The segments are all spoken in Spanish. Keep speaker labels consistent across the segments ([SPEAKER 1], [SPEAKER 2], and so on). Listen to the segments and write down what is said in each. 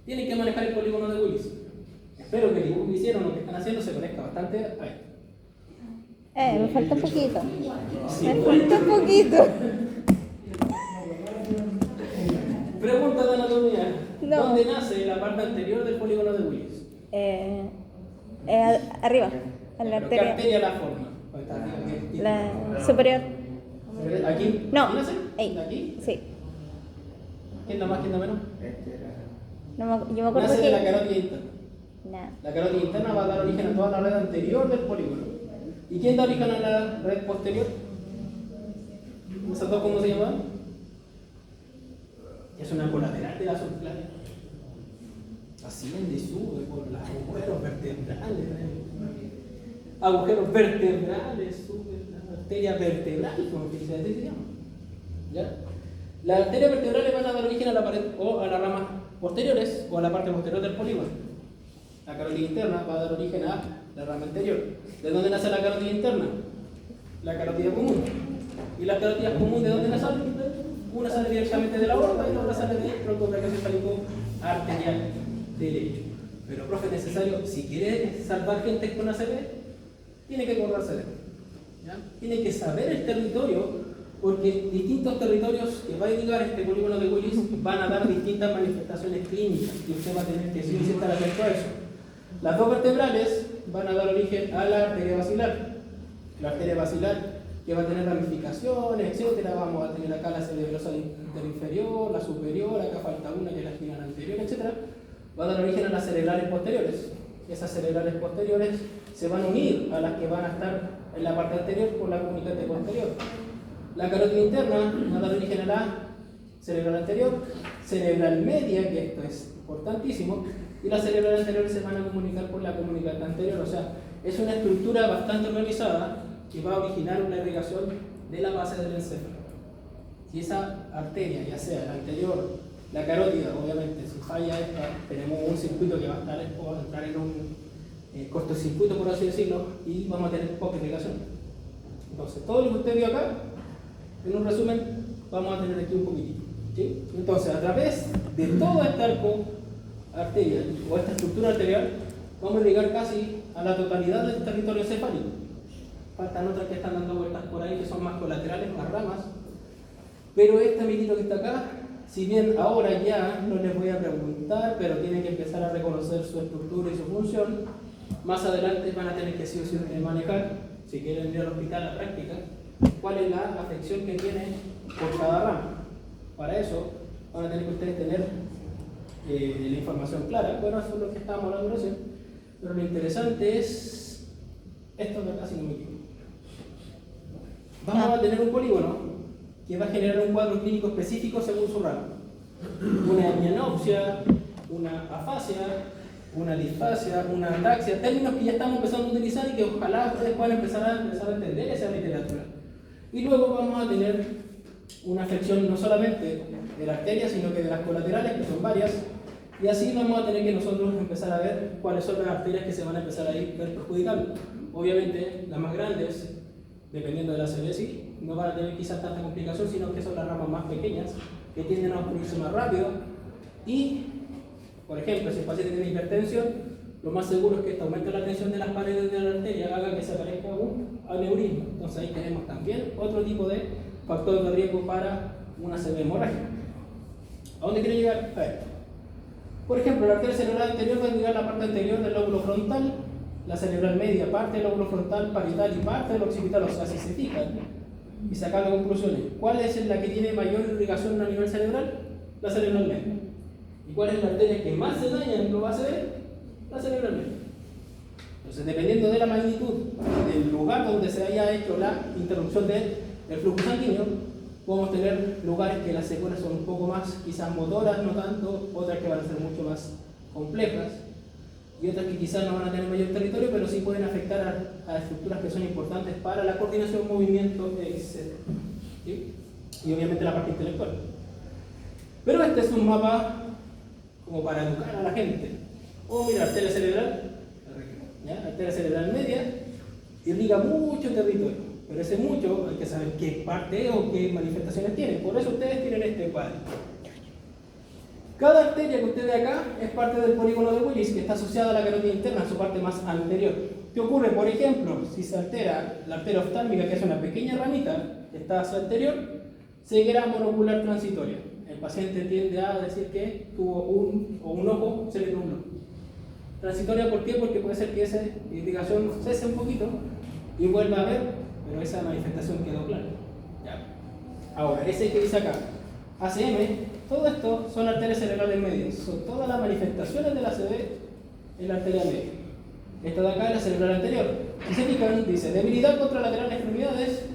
[SPEAKER 1] tienen que manejar el polígono de Willis. Espero que el dibujo que hicieron, lo que están haciendo, se conecta bastante a esto.
[SPEAKER 2] Me falta un poquito.
[SPEAKER 1] Sí.
[SPEAKER 2] Me falta un poquito.
[SPEAKER 1] Pregunta de anatomía.
[SPEAKER 2] No.
[SPEAKER 1] ¿Dónde nace la parte anterior del polígono de Willis?
[SPEAKER 2] Arriba, en la
[SPEAKER 1] ¿Pero qué
[SPEAKER 2] arteria.
[SPEAKER 1] arteria la forma?
[SPEAKER 2] La superior.
[SPEAKER 1] ¿Aquí?
[SPEAKER 2] No.
[SPEAKER 1] ¿Aquí nace?
[SPEAKER 2] Ahí.
[SPEAKER 1] ¿Aquí?
[SPEAKER 2] Sí.
[SPEAKER 1] ¿Quién da más, quién da menos?
[SPEAKER 2] Yo me acuerdo
[SPEAKER 1] Nace
[SPEAKER 2] que.
[SPEAKER 1] de la carótida interna.
[SPEAKER 2] Nah.
[SPEAKER 1] La carótida interna va a dar origen a toda la red anterior del polígono. ¿Y quién da origen a la red posterior? ¿Esas dos cómo se llaman? Es una colateral de la subclávia. Asciende y sube por los agujeros vertebrales. Agujeros vertebrales, sube la arteria vertebral, como que se llama. ¿Ya? Las arterias vertebrales van a dar origen a la pared o a las ramas posteriores o a la parte posterior del polígono. La carótida interna va a dar origen a la rama anterior. ¿De dónde nace la carótida interna? La carótida común. ¿Y la carótida común de dónde sale? Una sale directamente de la aorta y la otra sale del tronco brachiocefálico arterial derecho. Pero, profe, es necesario, si quiere salvar gente con ACV, tiene que acordarse de él. Tiene que saber el territorio, porque distintos territorios que va a indicar este polígono de Willis van a dar distintas manifestaciones clínicas y usted va a tener que sí estar atento a eso. Las dos vertebrales van a dar origen a la arteria basilar. La arteria basilar que va a tener ramificaciones, etcétera. Vamos a tener acá la cerebrosa interinferior, la superior, acá falta una que es la espinal anterior, etcétera. Va a dar origen a las cerebrales posteriores. Esas cerebrales posteriores se van a unir a las que van a estar en la parte anterior por la comunicante posterior. La carótida interna va a dar origen a la cerebral anterior, cerebral media, que esto es importantísimo, y las cerebrales anteriores se van a comunicar por la comunicante anterior. O sea, es una estructura bastante organizada que va a originar una irrigación de la base del encéfalo. Si esa arteria, ya sea la anterior, la carótida, obviamente, si falla esta, tenemos un circuito que va a entrar en un cortocircuito, por así decirlo, y vamos a tener poca irrigación. Entonces, todo lo que usted vio acá, en un resumen, vamos a tener aquí un poquitito. ¿Sí? Entonces, a través de todo este arco arterial o esta estructura arterial, vamos a llegar casi a la totalidad del territorio encefálico. Faltan otras que están dando vueltas por ahí, que son más colaterales, más ramas. Pero este amiguito que está acá, si bien ahora ya no les voy a preguntar, pero tienen que empezar a reconocer su estructura y su función, más adelante van a tener que sí o sí manejar, si quieren ir al hospital a la práctica, cuál es la afección que tiene por cada rama. Para eso van a tener que ustedes tener la información clara. Bueno, eso es lo que estábamos hablando recién, pero lo interesante es esto de acá, si no me equivoco. Vamos a tener un polígono que va a generar un cuadro clínico específico según su rama. Una mianopsia, una afasia, una disfasia, una ataxia, términos que ya estamos empezando a utilizar y que ojalá ustedes puedan empezar a entender esa literatura. Y luego vamos a tener una afección no solamente de la arteria, sino que de las colaterales, que son varias, y así vamos a tener que nosotros empezar a ver cuáles son las arterias que se van a empezar a ir perjudicando. Obviamente, las más grandes, dependiendo de la CBSI, no van a tener quizás tanta complicación, sino que son las ramas más pequeñas, que tienden a obstruirse más rápido. Y, por ejemplo, si el paciente tiene hipertensión, lo más seguro es que este aumento de la tensión de las paredes de la arteria haga que se aparezca un aneurisma. Entonces ahí tenemos también otro tipo de factor de riesgo para una CV hemorrágica. ¿A dónde quiero llegar? A ver. Por ejemplo, la arteria cerebral anterior va a indicar la parte anterior del lóbulo frontal, la cerebral media, parte del lóbulo frontal, parietal y parte del occipital, o sea, si se fijan y sacando conclusiones. ¿Cuál es la que tiene mayor irrigación a nivel cerebral? La cerebral media. ¿Y cuál es la arteria que más se daña en lo base de la cerebral media? Entonces, dependiendo de la magnitud del lugar donde se haya hecho la interrupción del flujo sanguíneo, podemos tener lugares que las secuelas son un poco más, quizás motoras, no tanto, otras que van a ser mucho más complejas, y otras que quizás no van a tener mayor territorio, pero sí pueden afectar a estructuras que son importantes para la coordinación, movimiento, etc. ¿Sí? Y obviamente la parte intelectual. Pero este es un mapa como para educar a la gente. Mira, arteria cerebral, ¿ya? Arteria cerebral media, irriga mucho territorio. Pero ese mucho hay que saber qué parte o qué manifestaciones tiene. Por eso ustedes tienen este cuadro. Cada arteria que usted ve acá es parte del polígono de Willis, que está asociada a la carótida interna, en su parte más anterior. ¿Qué ocurre? Por ejemplo, si se altera la arteria oftálmica, que es una pequeña ramita que está hacia anterior, ceguera monocular transitoria. El paciente tiende a decir que tuvo un ojo se le nubló. Transitoria, ¿por qué? Porque puede ser que esa indicación cese un poquito y vuelva a ver, pero esa manifestación quedó clara. Ya. Ahora, ese que dice acá, ACM, todo esto son arterias cerebrales medias. Son todas las manifestaciones de la ACV en la arteria media. Esta de acá es la cerebral anterior. Y se fijan, dice, debilidad contralateral en extremidades,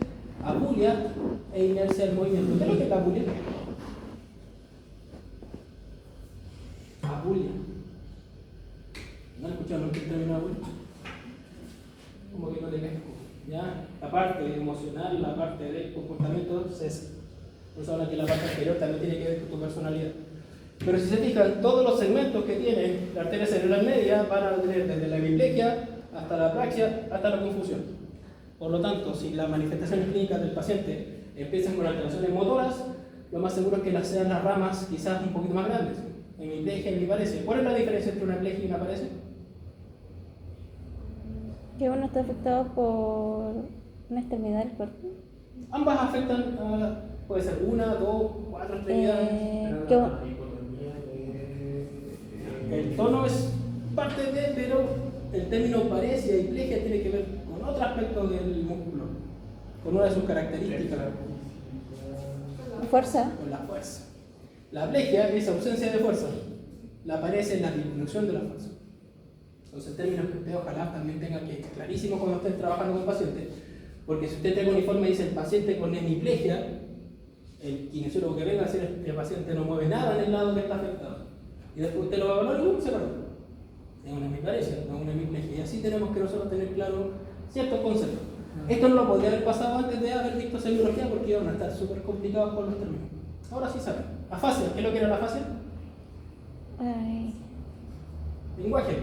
[SPEAKER 1] apulia e inercia del movimiento. ¿Qué es lo que es la apulia? Apulia. ¿No han escuchado nunca el término apulia? Como que no te pesco. ¿Ya? La parte emocional, la parte del comportamiento cesa. Por eso habla que la parte anterior también tiene que ver con tu personalidad. Pero si se fijan, todos los segmentos que tiene la arteria cerebral media van a tener desde la hemiplegia hasta la apraxia hasta la confusión. Por lo tanto, si las manifestaciones clínicas del paciente empiezan con alteraciones motoras, lo más seguro es que las sean las ramas quizás un poquito más grandes. Hemiplegia y hemiparesia. ¿Cuál es la diferencia entre una hemiplegia y una paresia?
[SPEAKER 2] Que uno está afectado por una extremidad del cuerpo.
[SPEAKER 1] Ambas afectan a, puede ser una, dos, cuatro extremidades. El tono es parte de, pero el término paresia y plegia tiene que ver con otro aspecto del músculo, con una de sus características.
[SPEAKER 2] Fuerza.
[SPEAKER 1] Con la fuerza. La plegia es ausencia de fuerza, la paresia es la disminución de la fuerza. Entonces, términos que usted ojalá también tenga que clarísimo cuando esté trabajando con pacientes, porque si usted entrega un informe y dice el paciente con hemiplegia, el kinesiólogo que venga a decir el paciente no mueve nada en el lado que está afectado. Y después usted lo va a evaluar y se paró. Es una hemiparesia, no una hemiplegia. Y así tenemos que nosotros tener claro ciertos conceptos. Esto no lo podría haber pasado antes de haber visto semiología porque iban a estar súper complicados con los términos. Ahora sí saben. Afasia, ¿qué es lo que era la afasia? Lenguaje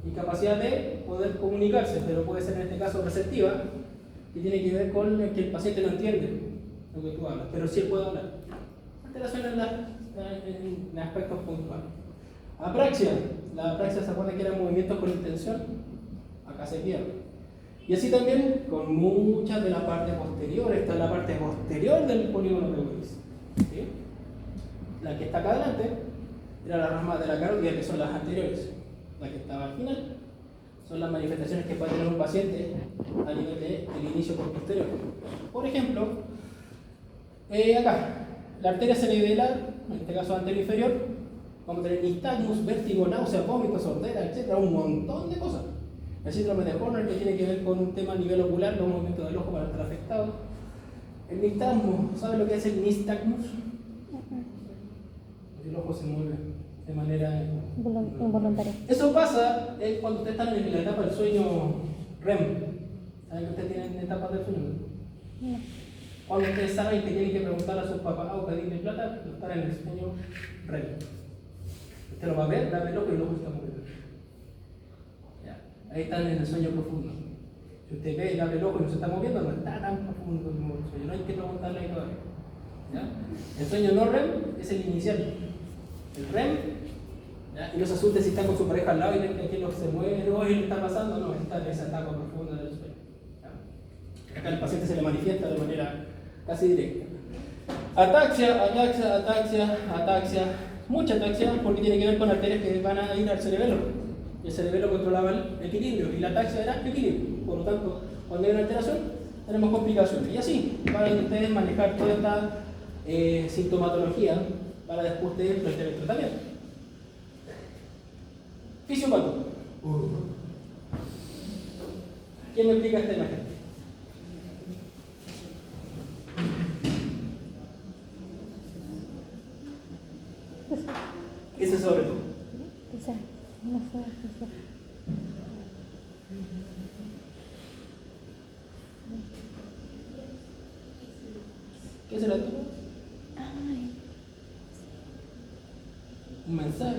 [SPEAKER 1] y capacidad de poder comunicarse, pero puede ser en este caso receptiva, que tiene que ver con que el paciente no entiende lo que tú hablas, pero sí él puede hablar. Alteraciones en aspectos puntuales. Apraxia. La apraxia se acuerda que eran movimientos con intención. Acá se pierde. Y así también con muchas de la parte posterior. Esta es la parte posterior del polígono de Willis. ¿Sí? La que está acá adelante era la rama de la carótida, que son las anteriores. La que estaba al final son las manifestaciones que puede tener un paciente a nivel del inicio posterior. Por ejemplo, acá, la arteria cerebral, en este caso anterior inferior, vamos a tener nistagmus, vértigo, náusea, vómito, sordera, etc. Un montón de cosas. El síndrome de Horner, que tiene que ver con un tema a nivel ocular, los movimientos del ojo para estar afectados. El nistagmus, ¿sabe lo que es el nistagmus? El ojo se mueve de manera
[SPEAKER 2] involuntaria.
[SPEAKER 1] Eso pasa cuando usted está en la etapa del sueño REM. ¿Saben que usted tiene etapas del sueño?
[SPEAKER 2] No.
[SPEAKER 1] Cuando ustedes saben que tienen que preguntar a sus papás o pedirle plata, estar en el sueño REM. Usted lo va a ver, da el ojo y el ojo está moviendo. Ya. Ahí están en el sueño profundo. Si usted ve y abre el ojo y no se está moviendo, no está tan profundo el sueño. No hay que preguntarle ahí todavía. ¿Ya? El sueño no REM es el inicial. El REM, ¿ya? Y no se asuste si está con su pareja al lado y ve que aquello se mueve, o le está pasando, no, está en esa etapa profunda del sueño. ¿Ya? Acá el paciente se le manifiesta de manera casi directa. Ataxia, mucha ataxia porque tiene que ver con arterias que van a ir al cerebelo. El cerebelo controlaba el equilibrio y la ataxia era equilibrio. Por lo tanto, cuando hay una alteración, tenemos complicaciones. Y así van a ustedes manejar toda esta sintomatología para después de el tratamiento. Fisiopato. ¿Quién me explica esta imagen? Ese sobre todo. ¿Qué será esto? Un mensaje,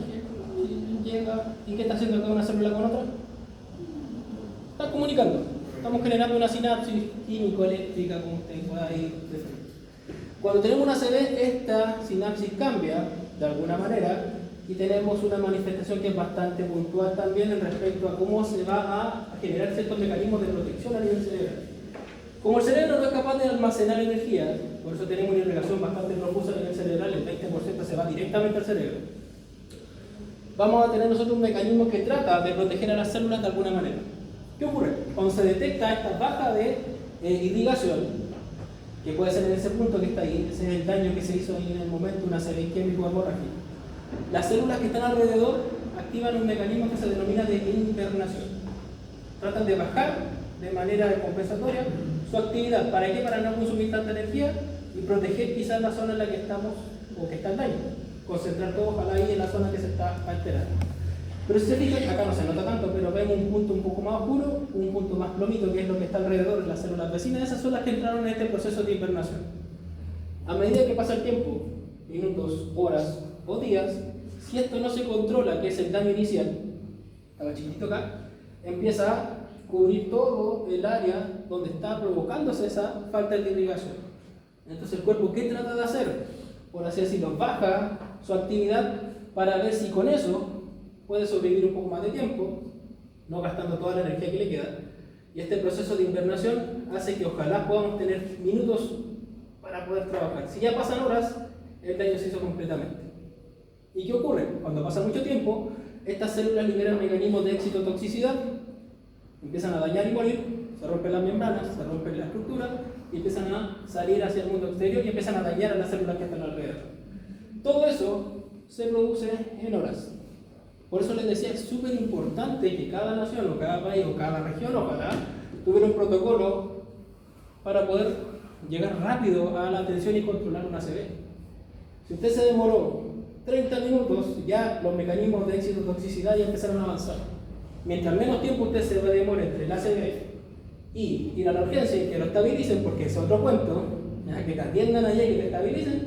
[SPEAKER 1] llega, ¿y qué está haciendo cada una célula con otra? Está comunicando. Estamos generando una sinapsis químico-eléctrica, como usted pueda ir definiendo. Cuando tenemos una ACV, esta sinapsis cambia de alguna manera y tenemos una manifestación que es bastante puntual también en respecto a cómo se va a generar ciertos mecanismos de protección a nivel cerebral. Como el cerebro no es capaz de almacenar energía, por eso tenemos una irrigación bastante profusa a nivel cerebral, el 20% se va directamente al cerebro, vamos a tener nosotros un mecanismo que trata de proteger a las células de alguna manera. ¿Qué ocurre? Cuando se detecta esta baja de irrigación, que puede ser en ese punto que está ahí, ese es el daño que se hizo ahí en el momento, una serie isquémico hemorrágica, las células que están alrededor activan un mecanismo que se denomina de invernación. Tratan de bajar de manera compensatoria su actividad. ¿Para qué? Para no consumir tanta energía y proteger quizás la zona en la que estamos o que está el daño. Concentrar todo, ojalá ahí en la zona que se está alterando. Pero si se fijan, acá no se nota tanto, pero vemos un punto un poco más oscuro, un punto más plomito, que es lo que está alrededor de las células vecinas. Esas son las que entraron en este proceso de invernación. A medida que pasa el tiempo, minutos, horas o días, si esto no se controla, que es el daño inicial, estaba chiquitito acá, empieza a cubrir todo el área donde está provocándose esa falta de irrigación. Entonces el cuerpo, ¿qué trata de hacer? Por así decirlo, baja su actividad para ver si con eso puede sobrevivir un poco más de tiempo, no gastando toda la energía que le queda. Y este proceso de invernación hace que ojalá podamos tener minutos para poder trabajar. Si ya pasan horas, el daño se hizo completamente. ¿Y qué ocurre? Cuando pasa mucho tiempo, estas células liberan mecanismos de excitotoxicidad, empiezan a dañar y morir, se rompen las membranas, se rompen la estructura y empiezan a salir hacia el mundo exterior y empiezan a dañar a las células que están alrededor. Todo eso se produce en horas. Por eso les decía, es súper importante que cada nación o cada país o cada región ojalá tuviera un protocolo para poder llegar rápido a la atención y controlar una ACV. Si usted se demoró 30 minutos, ya los mecanismos de excitotoxicidad ya empezaron a avanzar. Mientras menos tiempo usted se demore entre el ACV y ir a la urgencia y que lo estabilicen, porque es otro cuento, que te atiendan allá y que te estabilicen,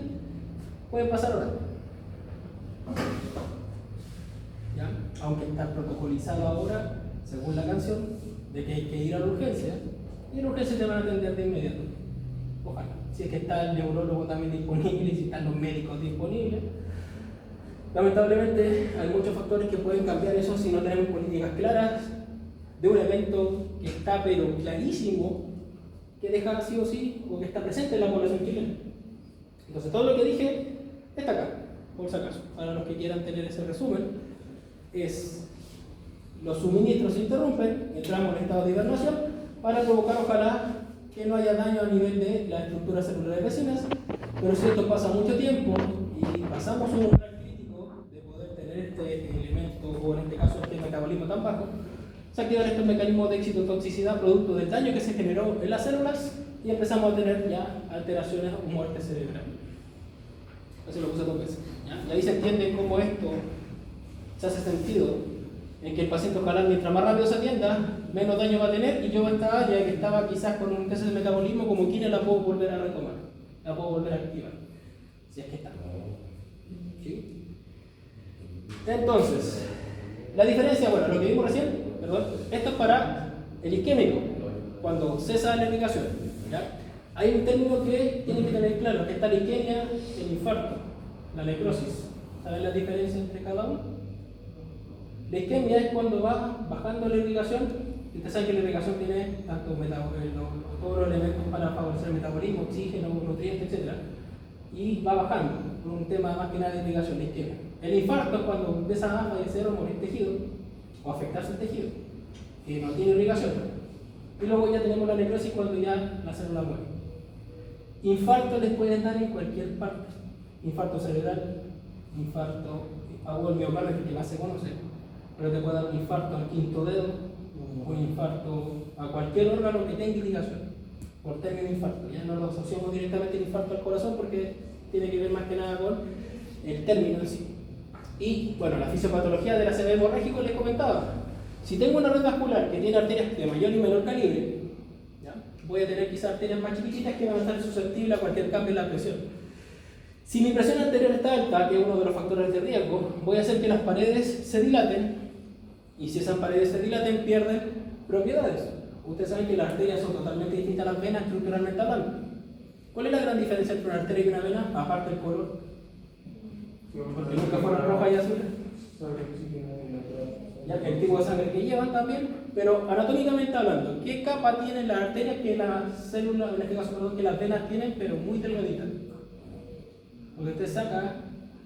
[SPEAKER 1] pueden pasar horas. ¿Ya? Aunque está protocolizado ahora, según la canción, de que hay que ir a la urgencia, y en la urgencia te van a atender de inmediato. Ojalá. Si es que está el neurólogo también disponible y si están los médicos disponibles. Lamentablemente hay muchos factores que pueden cambiar eso si no tenemos políticas claras de un evento que está pero clarísimo, que deja sí o sí, o que está presente en la población chilena. Entonces todo lo que dije está acá, por si acaso, para los que quieran tener ese resumen, es los suministros se interrumpen, entramos en estado de hibernación para provocar ojalá que no haya daño a nivel de las estructuras celulares vecinas, pero si esto pasa mucho tiempo y pasamos un umbral crítico de poder tener este elemento, o en este caso este metabolismo tan bajo, se activan estos mecanismos de excitotoxicidad producto del daño que se generó en las células y empezamos a tener ya alteraciones o muerte cerebral. Así lo puse 2 veces. ¿Ya? Y ahí se entiende cómo esto se hace sentido en que el paciente ojalá mientras más rápido se atienda, menos daño va a tener, y yo esta área que estaba quizás con un exceso de metabolismo como quina la puedo volver a retomar, la puedo volver a activar, si es que está. ¿Sí? Entonces, la diferencia, bueno, lo que vimos recién, perdón, esto es para el isquémico, cuando cesa la irrigación. ¿Ya? Hay un término que tienen que tener claro, que está la isquemia, el infarto, la necrosis. ¿Saben la diferencia entre cada uno? La isquemia es cuando va bajando la irrigación, y ustedes saben que la irrigación tiene tanto todos los elementos para favorecer el metabolismo, oxígeno, nutrientes, etc. Y va bajando, por un tema más que nada de irrigación, la isquemia. El infarto es cuando empieza a fallecer o morir tejido, o afectarse el tejido, que no tiene irrigación. Y luego ya tenemos la necrosis cuando ya la célula muere. Infarto les pueden dar en cualquier parte. Infarto cerebral, infarto agudo del miocardio, que más se conoce, pero te puede dar un infarto al quinto dedo, o un infarto a cualquier órgano que tenga irrigación, por término de infarto. Ya no lo asociamos directamente al infarto al corazón porque tiene que ver más que nada con el término en sí. Y bueno, la fisiopatología del ACV hemorrágico les comentaba. Si tengo una red vascular que tiene arterias de mayor y menor calibre, ¿ya? Voy a tener quizás arterias más chiquititas que van a estar susceptibles a cualquier cambio en la presión. Si mi presión arterial está alta, que es uno de los factores de riesgo, voy a hacer que las paredes se dilaten, y si esas paredes se dilaten, pierden propiedades. Ustedes saben que las arterias son totalmente distintas a las venas estructuralmente hablando. ¿Cuál es la gran diferencia entre una arteria y una vena, aparte del color? porque nunca fueron rojas y azules. Ya, el tipo de sangre que llevan también, pero anatómicamente hablando, ¿qué capa tienen las arterias que las células, en este caso, perdón, que las venas tienen, pero muy delgaditas? Porque usted saca,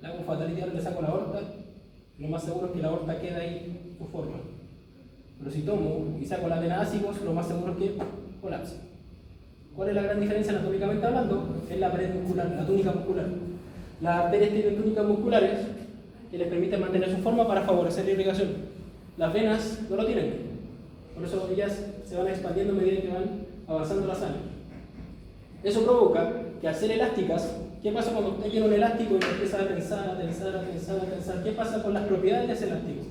[SPEAKER 1] le hago un fatality, le saco la aorta, lo más seguro es que la aorta queda ahí en su forma. Pero si tomo y saco la vena ácigos, lo más seguro es que colapse. ¿Cuál es la gran diferencia anatómicamente hablando? Es la pared muscular, la túnica muscular. Las arterias tienen túnicas musculares que les permiten mantener su forma para favorecer la irrigación. Las venas no lo tienen. Por eso ellas se van expandiendo a medida que van avanzando la sangre. Eso provoca que al ser elásticas, ¿qué pasa cuando usted tiene un elástico y empieza a tensar? ¿Qué pasa con las propiedades de ese elástico?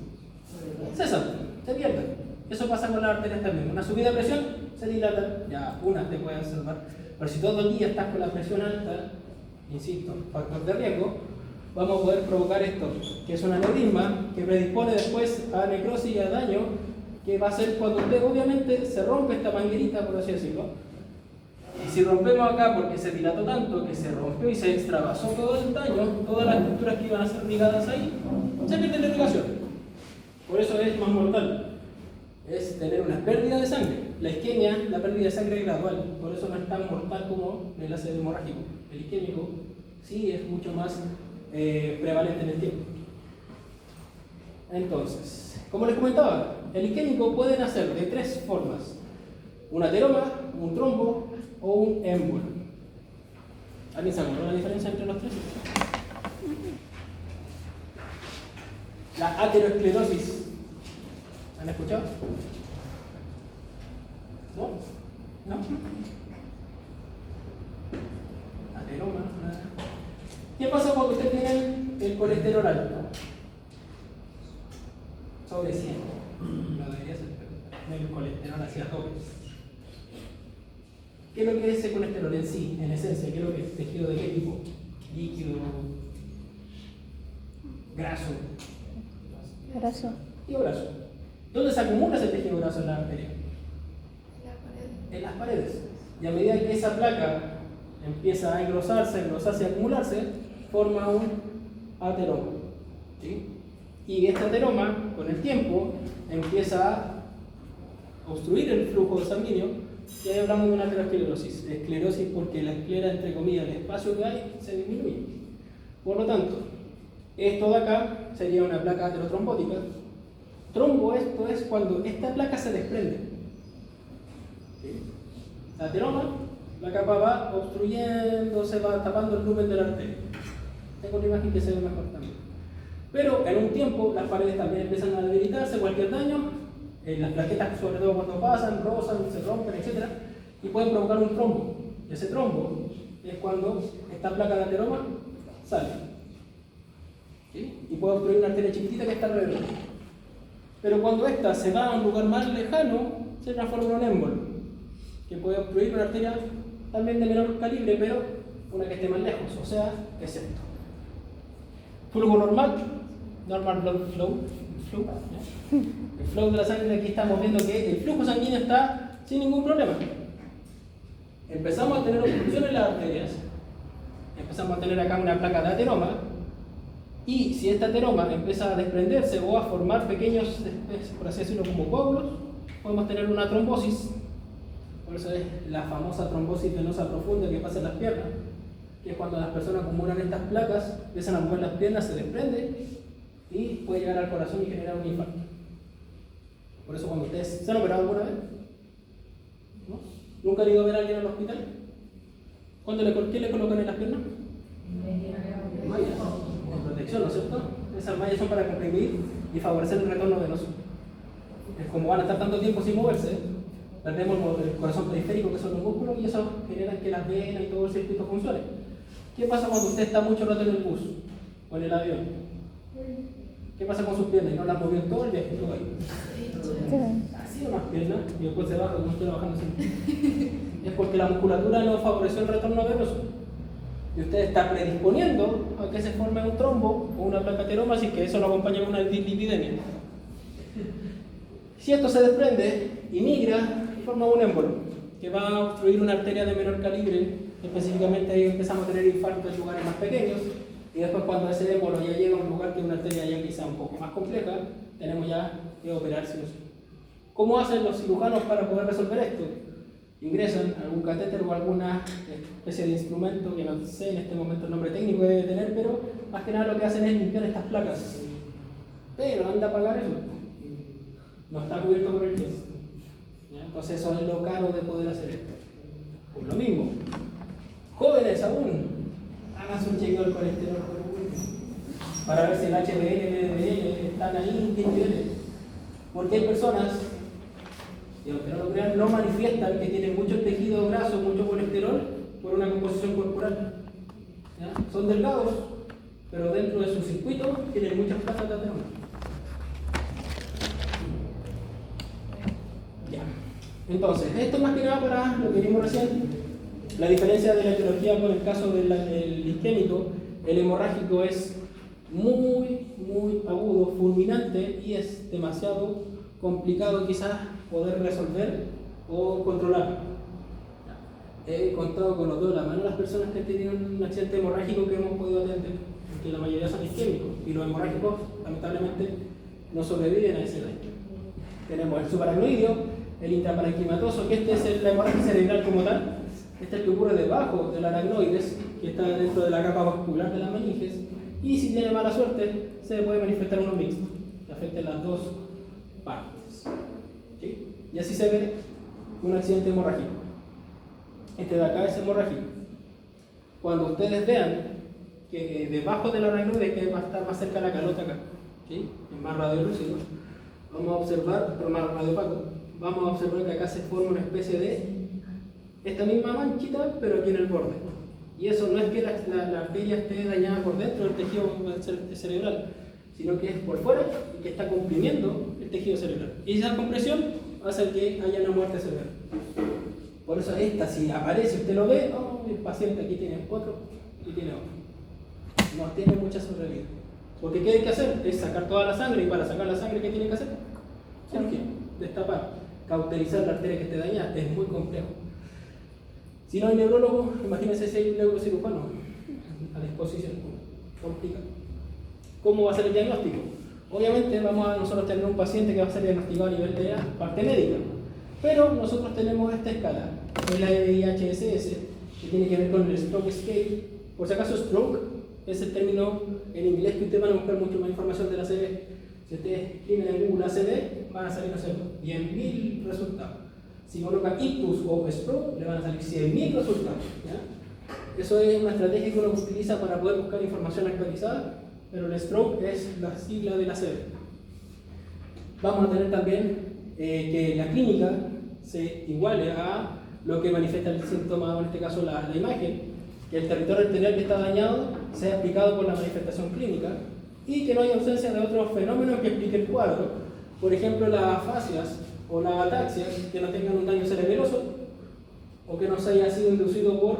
[SPEAKER 1] Cesan, se pierden. Eso pasa con las arterias también. Una subida de presión se dilata, ya una te puede salvar. Pero si todo el día estás con la presión alta, insisto, factor de riesgo, vamos a poder provocar esto, que es un aneurisma que predispone después a necrosis y a daño, que va a ser cuando usted obviamente se rompe esta manguerita, por así decirlo. Y si rompemos acá porque se dilató tanto que se rompió y se extravasó todo el daño, todas las estructuras que iban a ser ligadas ahí, se pierde la irrigación. Por eso es más mortal. Es tener una pérdida de sangre. La isquemia, la pérdida de sangre es gradual, por eso no es tan mortal como el ácido hemorrágico. El isquémico sí es mucho más prevalente en el tiempo. Entonces, como les comentaba, el isquémico puede nacer de tres formas: un ateroma, un trombo o un émbolo. ¿Alguien se acuerda la diferencia entre los tres? La ateroesclerosis. ¿Han escuchado? ¿No? ¿No? Ateroma. ¿Qué pasa cuando usted tiene el colesterol alto? Sobre 100. No debería ser, pero el colesterol hacia doble. ¿Qué es lo que es ese colesterol en sí, en esencia? ¿Qué es lo que es? ¿Tejido de qué tipo? Líquido, graso.
[SPEAKER 2] Graso.
[SPEAKER 1] Tejido graso. ¿Dónde se acumula ese tejido graso en la arteria? En las paredes. Y a medida que esa placa empieza a engrosarse y acumularse, forma un ateroma. ¿Sí? Y este ateroma, con el tiempo, empieza a obstruir el flujo sanguíneo, y ahí hablamos de una aterosclerosis. Esclerosis porque la esclera, entre comillas, el espacio que hay, se disminuye. Por lo tanto, esto de acá sería una placa aterotrombótica. Trombo, esto es cuando esta placa se desprende. ¿Sí? Ateroma, la capa va obstruyendo, se va tapando el lumen de la arteria. Tengo una imagen que se ve mejor también. Pero en un tiempo las paredes también empiezan a debilitarse, cualquier daño, las plaquetas, sobre todo cuando pasan, rozan, se rompen, etc. Y pueden provocar un trombo. Ese trombo es cuando esta placa de ateroma sale. ¿Sí? Y puede obstruir una arteria chiquitita que está alrededor. Pero cuando esta se va a un lugar más lejano, se transforma en un émbolo, que puede obstruir una arteria también de menor calibre, pero una que esté más lejos, o sea, es esto. Flujo normal blood flow, el flow de la sangre. Aquí estamos viendo que el flujo sanguíneo está sin ningún problema. Empezamos a tener obstrucción en las arterias, empezamos a tener acá una placa de ateroma, y si esta ateroma empieza a desprenderse o a formar pequeños, por así decirlo, como coágulos, podemos tener una trombosis. Por eso es la famosa trombosis venosa profunda que pasa en las piernas, que es cuando las personas acumulan estas placas, empiezan a mover las piernas, se desprende y puede llegar al corazón y generar un infarto. Por eso cuando ustedes se han operado alguna vez, ¿no? ¿Nunca han ido a ver a alguien al hospital? ¿Qué le colocan en las piernas? Mallas, con protección, ¿no es cierto? Esas mallas son para comprimir y favorecer el retorno venoso. Es como van a estar tanto tiempo sin moverse, perdemos el corazón periférico, que son los músculos, y eso genera que las venas y todo el circuito funcione. ¿Qué pasa cuando usted está mucho rato en el bus o en el avión? ¿Qué pasa con sus piernas? ¿Y no las movió en todo el viaje? Todo ahí. Así nomás piernas, y después se baja como usted bajando siempre. Es porque la musculatura no favoreció el retorno venoso. Y usted está predisponiendo a que se forme un trombo o una placa ateroma, así que eso lo acompaña con una dislipidemia. Si esto se desprende y migra, forma un émbolo que va a obstruir una arteria de menor calibre. Específicamente ahí empezamos a tener infartos en lugares más pequeños, Y después cuando ese émbolo ya llega a un lugar que es una arteria ya quizá un poco más compleja, tenemos ya que operar sí o sí. ¿Cómo hacen los cirujanos para poder resolver esto? Ingresan algún catéter o alguna especie de instrumento, que no sé en este momento el nombre técnico que debe tener, pero más que nada lo que hacen es limpiar estas placas. Pero anda a pagar eso. No está cubierto por el yeso. Entonces eso es lo caro de poder hacer esto. Pues lo mismo. Jóvenes aún, hagan un chequeo del colesterol para ver si el HDL y el LDL están ahí en qué niveles. Porque hay personas y aunque no lo crean, no manifiestan que tienen mucho tejido graso, mucho colesterol por una composición corporal. ¿Ya? Son delgados, pero dentro de su circuito tienen muchas placas de ateroma. Ya. Entonces, esto más que nada para lo que vimos recién, la diferencia de la etiología con el caso del isquémico. El hemorrágico es muy agudo, fulminante y es demasiado complicado quizás poder resolver o controlar. He contado con los dedos de la mano las personas que han tenido un accidente hemorrágico que hemos podido atender, porque la mayoría son isquémicos y los hemorrágicos lamentablemente no sobreviven a ese daño. Tenemos el subaracnoideo, el intraparenquimatoso, que este es la hemorragia cerebral como tal. Este es el que ocurre debajo del aracnoides, que está dentro de la capa vascular de las meninges, y si tiene mala suerte se puede manifestar uno mixto, que afecte las dos partes. ¿Sí? Y así se ve un accidente hemorrágico. Este de acá es hemorrágico. Cuando ustedes vean que debajo del aracnoide, que va a estar más cerca de la calota acá, ¿sí? Es más radiolúcido, vamos a observar, pero más radiopaco, vamos a observar que acá se forma una especie de esta misma manchita, pero aquí en el borde. Y eso no es que la arteria esté dañada por dentro del tejido cerebral, sino que es por fuera y que está comprimiendo el tejido cerebral. Y esa compresión hace que haya una muerte cerebral. Por eso esta, si aparece, usted lo ve, oh, el paciente aquí tiene otro y tiene otro. No tiene mucha sobrevida. Porque ¿qué hay que hacer? Es sacar toda la sangre, y para sacar la sangre, ¿qué tiene que hacer? Cirugía, destapar, cauterizar la arteria que esté dañada, es muy complejo. Si no hay neurólogo, imagínense si hay un neurocirujano a disposición, complicado. ¿Cómo va a ser el diagnóstico? Obviamente vamos a nosotros tener un paciente que va a ser diagnosticado a nivel de la parte médica, pero nosotros tenemos esta escala, que es la IHSS, que tiene que ver con el Stroke Scale. Por si acaso, stroke es el término en inglés que ustedes van a buscar mucho más información de la ACV. Si ustedes escriben en Google ACV, van a salir, no sé, 10.000 resultados. Si colocan ictus o stroke, le van a salir 100.000 resultados. ¿Ya? Eso es una estrategia que uno utiliza para poder buscar información actualizada, pero el stroke es la sigla de la ACV. Vamos a tener también que la clínica se iguale a lo que manifiesta el síntoma, o en este caso la imagen, que el territorio arterial que está dañado sea explicado por la manifestación clínica y que no haya ausencia de otros fenómenos que explique el cuadro. Por ejemplo, las afasias o la ataxia, que no tengan un daño cerebroso o que no se haya sido inducido por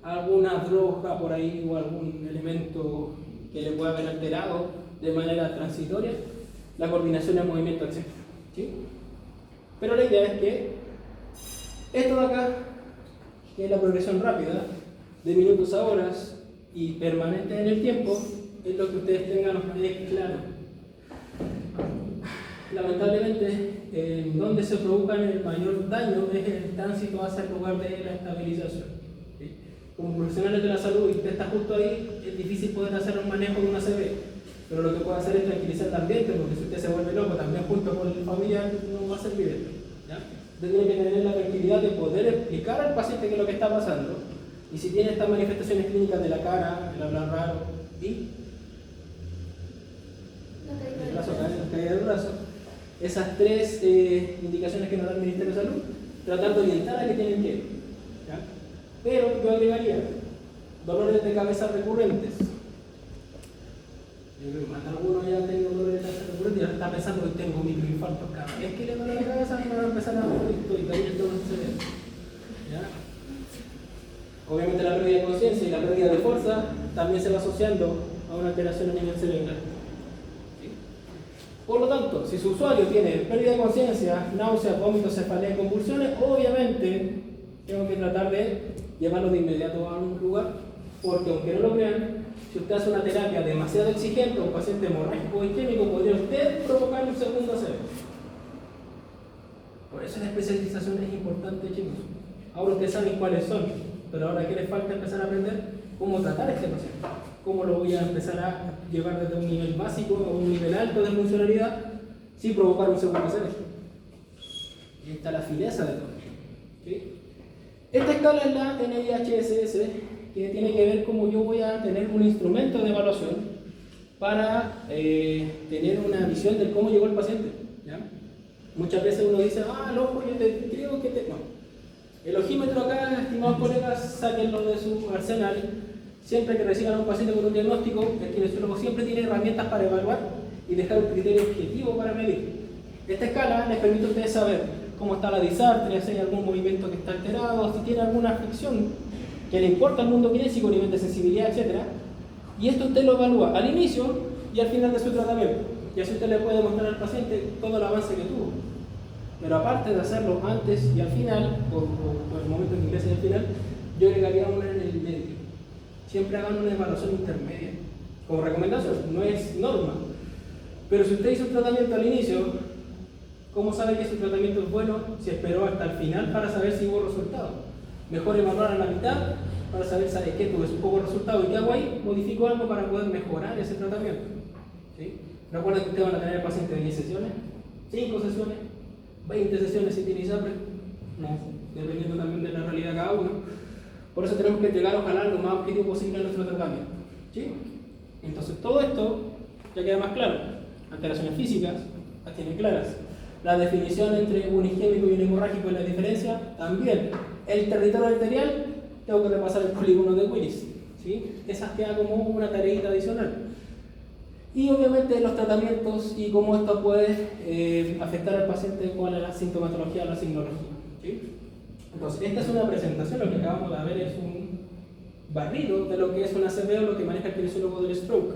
[SPEAKER 1] alguna droga por ahí o algún elemento que le pueda haber alterado de manera transitoria la coordinación del movimiento, etc. ¿Sí? Pero la idea es que esto de acá, que es la progresión rápida de minutos a horas y permanente en el tiempo, es lo que ustedes tengan claro. Lamentablemente, donde se provoca el mayor daño es el tránsito hacia el lugar de la estabilización. ¿Sí? Como profesionales de la salud y usted está justo ahí, es difícil poder hacer un manejo de una ACV, pero lo que puede hacer es tranquilizar el ambiente, porque si usted se vuelve loco también junto con el familiar no va a servir esto. ¿Ya? Usted tiene que tener la tranquilidad de poder explicar al paciente qué es lo que está pasando, y si tiene estas manifestaciones clínicas de la cara, el hablar raro y el brazo caída del brazo, esas tres indicaciones que nos da el Ministerio de Salud, tratar de orientar a que tienen que ir. ¿Ya? Pero yo agregaría dolores de cabeza recurrentes. Algunos ya tienen dolores de cabeza recurrentes y ya está pensando que tengo microinfarto cada vez que le duele la cabeza, me va a empezar a morir y caer todo el cerebro. ¿Ya? Obviamente la pérdida de conciencia y la pérdida de fuerza también se va asociando a una alteración a nivel cerebral. Por lo tanto, si su usuario tiene pérdida de conciencia, náuseas, vómitos, cefalea y convulsiones, obviamente tengo que tratar de llevarlo de inmediato a un lugar, porque aunque no lo crean, si usted hace una terapia demasiado exigente a un paciente hemorrágico o isquémico, podría usted provocar un segundo ACV. Por eso la especialización es importante, chicos. Ahora ustedes saben cuáles son, pero ahora ¿qué les falta empezar a aprender? Cómo tratar a este paciente. Cómo lo voy a empezar a llevar desde un nivel básico a un nivel alto de funcionalidad sin provocar un segundo ACV. Y está la fineza de todo. ¿Sí? Esta escala es la NIHSS, que tiene que ver cómo yo voy a tener un instrumento de evaluación para tener una visión de cómo llegó el paciente. ¿Ya? Muchas veces uno dice, el ojo, yo te creo que te... No. El ojímetro acá, estimados colegas, sáquenlo de su arsenal. Siempre que reciban a un paciente con un diagnóstico, el kinesiólogo siempre tiene herramientas para evaluar y dejar un criterio objetivo para medir. Esta escala les permite a ustedes saber cómo está la disartria, si hay algún movimiento que está alterado, si tiene alguna afección que le importa al mundo kinésico, nivel de sensibilidad, etc. Y esto usted lo evalúa al inicio y al final de su tratamiento. Y así usted le puede mostrar al paciente todo el avance que tuvo. Pero aparte de hacerlo antes y al final, o el momento en que ingrese al final, yo agregaría una en el medio. Siempre hagan una evaluación intermedia. Como recomendación, no es norma. Pero si usted hizo un tratamiento al inicio, ¿cómo sabe que su tratamiento es bueno si esperó hasta el final para saber si hubo resultado? Mejor evaluar a la mitad para saber, ¿sabe qué? Tuve un poco resultado y qué hago ahí, modifico algo para poder mejorar ese tratamiento. ¿Sí? Recuerden que ustedes van a tener pacientes de 10 sesiones, 5 sesiones, 20 sesiones si tiene ISAPRE, no, dependiendo también de la realidad de cada uno. Por eso tenemos que llegar, ojalá, lo más objetivo posible a nuestro tratamiento. ¿Sí? Entonces todo esto ya queda más claro. Alteraciones físicas las tienen claras. La definición entre un isquémico y un hemorrágico y la diferencia también. El territorio arterial, tengo que repasar el polígono de Willis. ¿Sí? Esa queda como una tareita adicional. Y obviamente los tratamientos y cómo esto puede afectar al paciente, cuál es la sintomatología o la signología. ¿Sí? Entonces, esta es una presentación, lo que acabamos de ver es un barrido de lo que es una ACV o lo que maneja el kinesiólogo del stroke.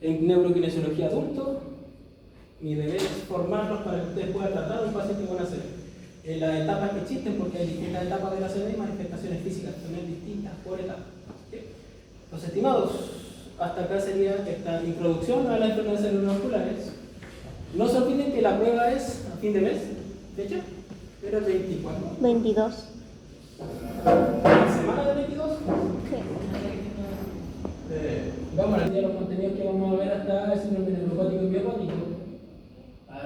[SPEAKER 1] En neurokinesiología adulto, mi deber es formarlos para que ustedes puedan tratar a un paciente con ACV. Las etapas que existen, porque hay distintas etapas de la ACV y manifestaciones físicas también distintas por etapa. ¿Sí? Entonces, estimados, hasta acá sería esta introducción a las enfermedades cerebrovasculares. No se olviden que la prueba es a fin de mes, fecha, era el 24.
[SPEAKER 2] 22.
[SPEAKER 1] ¿La semana del 22?
[SPEAKER 2] Sí.
[SPEAKER 1] Vamos a ver los contenidos que vamos a ver hasta el síndrome neuropático y biopático.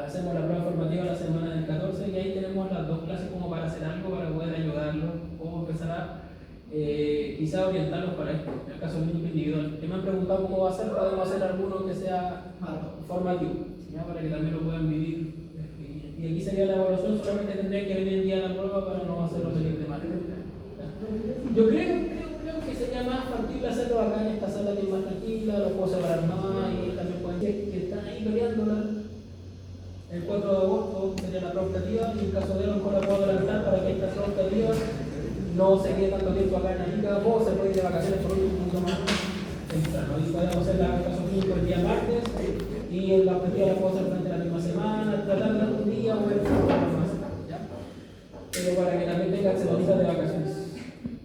[SPEAKER 1] Hacemos la prueba formativa la semana del 14 y ahí tenemos las dos clases como para hacer algo para poder ayudarlos o empezar a quizá orientarlos para esto, en el caso clínico individual. Que me han preguntado cómo va a ser, podemos hacer alguno que sea formativo, ¿ya? Para que también lo puedan vivir. Y aquí sería la evaluación, solamente tendría que venir el día de la prueba para no hacerlo salir de mal. Yo creo que sería más factible hacerlo acá en esta sala que es más tranquila, lo puedo separar más y también pueden decir que están ahí peleándola. El 4 de agosto sería la prueba optativa y en caso de lo mejor la puedo adelantar para que esta prueba optativa no se quede tanto tiempo acá en Arica o se puede ir de vacaciones por un mundo más temprano. Y podemos hacer el caso clínico el día martes y la optativa la puedo hacer durante la misma semana, tratar de un día o el más. ¿Ya? Pero para que también tengan semanitas de vacaciones.